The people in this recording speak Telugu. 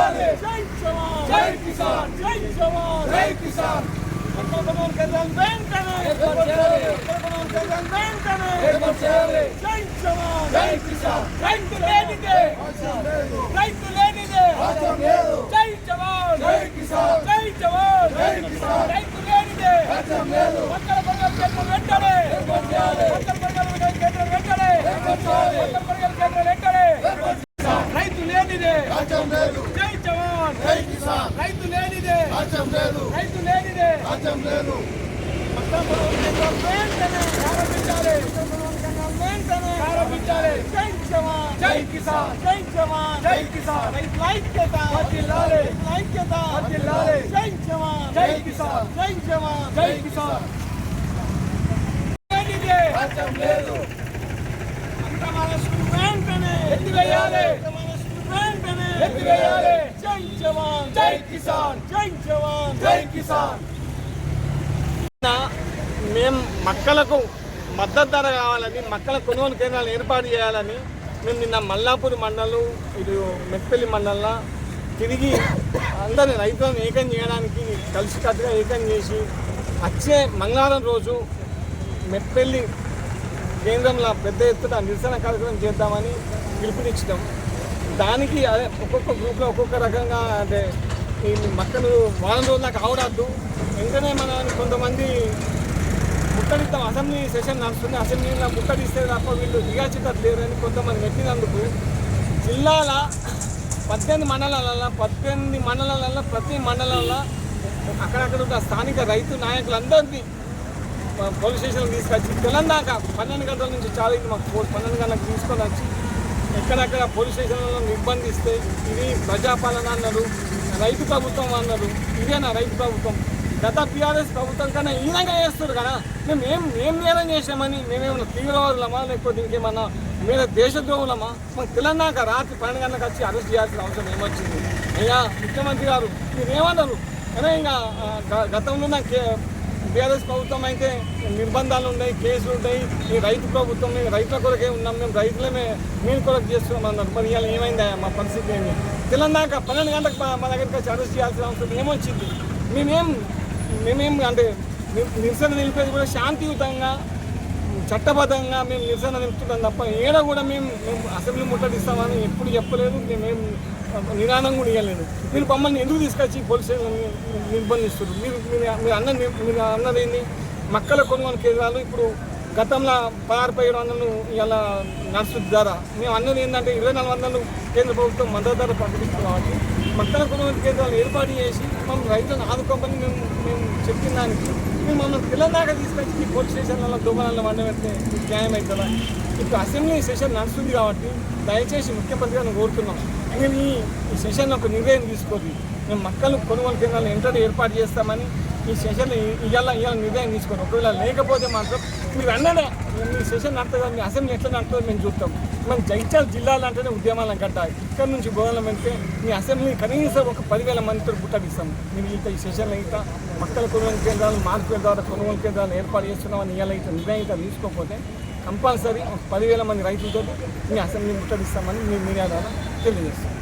చేయాలి జై జవాన్ జై కిసాన్ జై జవాన్ జై కిసాన్ కొనుగోలు కేంద్రాలు వెంటనే ఏర్పాటు చేయాలి కొనుగోలు కేంద్రాలు వెంటనే ఏర్పాటు చేయాలి జై జవాన్ జై కిసాన్ రైతు లేనిదే రైతు లేనిదే రాజ్యం లేదు జై జవాన్ జై కిసాన్ జై జవాన్ జై కిసాన్ రైతు లేనిదే రాజ్యం లేదు కొనుగోలు కేంద్రాలు వెంటనే ఏర్పాటు చేయాలి కొనుగోలు కేంద్రాలు వెంటనే ఏర్పాటు చేయాలి కొనుగోలు కేంద్రాలు వెంటనే రైతు లేనిదే రాజ్యం లేదు జై జవాన్ జై కిసాన్ రైతు లేనిదే రాజ్యం లేదు రైతు లేనిదే రాజ్యం లేదు ప్రారంభించాలి జై జవాన్ జై కిసాన్ జై జవాన్ జై కిసాన్ రైతు ఐక్యత వర్ధిల్లాలి ఐక్యత వర్ధిల్లాలి జై జవాన్ జై కిసాన్ జై జవాన్ జై కిసాన్ లేనిదే రాజ్యం లేదు వెంటనే ఎత్తివేయాలి వెంటనే ఎత్తివేయాలి జై జవాన్ జై కిసాన్ జై జవాన్ జై కిసాన్ మేము మక్కలకు మద్దతు ధర కావాలని మక్కల కొనుగోలు కేంద్రాలు ఏర్పాటు చేయాలని మేము నిన్న మల్లాపూర్ మండలం ఇది మెట్పల్లి మండలంలో తిరిగి అందరినీ రైతులను ఏకం చేయడానికి కలిసికట్టుగా ఏకం చేసి వచ్చే మంగళవారం రోజు మెట్పల్లి కేంద్రంలో పెద్ద ఎత్తున నిరసన కార్యక్రమం చేద్దామని పిలుపునిచ్చడం దానికి అదే ఒక్కొక్క గ్రూప్లో ఒక్కొక్క రకంగా అంటే ఈ మక్కలు వారం రోజులు నాకు ఆవడద్దు వెంటనే మన కొంతమంది ముట్టడిస్తాం అసెంబ్లీ సెషన్ నడుస్తుంది అసెంబ్లీలో ముట్టడిస్తే తప్ప వీళ్ళు దిగాచితలు లేరని కొంతమంది పెట్టినందుకు జిల్లాల 18 మండలాలలో ప్రతి మండలంలో అక్కడక్కడ ఉన్న స్థానిక రైతు నాయకులందరినీ పోలీస్ స్టేషన్కి తీసుకొచ్చి తెలంగాణ 12 గంటల నుంచి చాలా మాకు 12 గంటలకు తీసుకొని వచ్చి ఎక్కడెక్కడ పోలీస్ స్టేషన్లలో నిర్బంధిస్తే ఇది ప్రజాపాలన అన్నారు, రైతు ప్రభుత్వం అన్నారు. ఇదేనా రైతు ప్రభుత్వం? గత టీఆర్ఎస్ ప్రభుత్వం కన్నా ఈ విధంగా చేస్తారు కదా. మేము నేరం చేసామని మేమేమన్నా తీవ్రవాదులమా లేకపోతే ఇంకేమన్నా మేము దేశద్రోహులమా? మాకు తెలంగాణ రాత్రి 12 గంటలకు వచ్చి అరెస్ట్ చేయాల్సిన అవసరం ఏమొచ్చింది? అయ్యా ముఖ్యమంత్రి గారు మీరేమన్నారు? అదే ఇంకా గతంలో నాకు టీఆర్ఎస్ ప్రభుత్వం అయితే నిర్బంధాలు ఉన్నాయి, కేసులు ఉంటాయి. ఈ రైతు ప్రభుత్వం మేము రైతుల కొరకే ఉన్నాం, మేము రైతులమే మీరు కొరకు చేస్తున్నాం అన్నారు. మరి ఇవాళ ఏమైందా మా పరిస్థితి ఏంటి? తెలంగాణ 12 గంటలకు మా దగ్గరికి వచ్చి అరెస్ట్ చేయాల్సిన అవసరం ఏమొచ్చింది? మేమేం అంటే నిరసన నిలిపేది కూడా శాంతియుతంగా చట్టబద్ధంగా మేము నిరసన నిలుపుతున్నాం తప్ప ఏడా కూడా మేము అసెంబ్లీ ముట్టడిస్తామని ఎప్పుడు చెప్పలేదు. మేము నిదానం కూడా ఇవ్వలేదు. మీరు మమ్మల్ని ఎందుకు తీసుకొచ్చి పోలీస్ స్టేషన్ నిర్బంధిస్తున్నారు? మీరు అన్నదేంటి? మక్కల కొనుగోలు కేంద్రాలు ఇప్పుడు గతంలో 16,700 ఇలా నడుస్తుంది ధర. మేము అన్నది ఏంటంటే 2,400 కేంద్ర ప్రభుత్వం మద్దతు ధర ప్రకటిస్తుంది కాబట్టి మక్కల కొనుగోలు కేంద్రాలు ఏర్పాటు చేసి మమ్మల్ని రైతులను ఆదుకోమని మేము చెప్పిన దానికి మేము మమ్మల్ని తెలంగాణ తీసుకొచ్చి పోలీస్ స్టేషన్లలో దుకాణాల్లో వండబెడితే న్యాయం అవుతుందా? ఇప్పుడు అసెంబ్లీ సెషన్ నడుస్తుంది కాబట్టి దయచేసి ముఖ్యమంత్రి గారిని కోరుతున్నాం, మీరు ఈ సెషన్లో ఒక నిర్ణయం తీసుకోండి. మేము మక్కలు కొనుగోలు కేంద్రాలను వెంటనే ఏర్పాటు చేస్తామని ఈ సెషన్ ఇవాళ నిర్ణయం తీసుకోండి. ఒకవేళ లేకపోతే మాత్రం మీరు అన్నదే మీ సెషన్ నడుతుంది, మీ అసెంబ్లీ ఎట్లా నడుతుందో మేము చూస్తాం. మనం జగిత్యాల జిల్లాలు అంటేనే ఉద్యమాలను కట్టాలి. ఇక్కడ నుంచి గోదాలం వెళ్తే మీ అసెంబ్లీ కనీసం ఒక 10,000 మందితో ముట్టడిస్తాం. మీరు ఈ సెషన్లో ఇంకా మక్కల కొనుగోలు కేంద్రాలు మార్పుల ద్వారా కొనుగోలు కేంద్రాలు ఏర్పాటు చేస్తున్నామని ఇవాళ నిర్ణయం తీసుకోకపోతే కంపల్సరీ 10,000 మంది రైతులతో మీ అసెంబ్లీ ముట్టడిస్తామని మీ మీడియా ద్వారా తెలియజేస్తాం.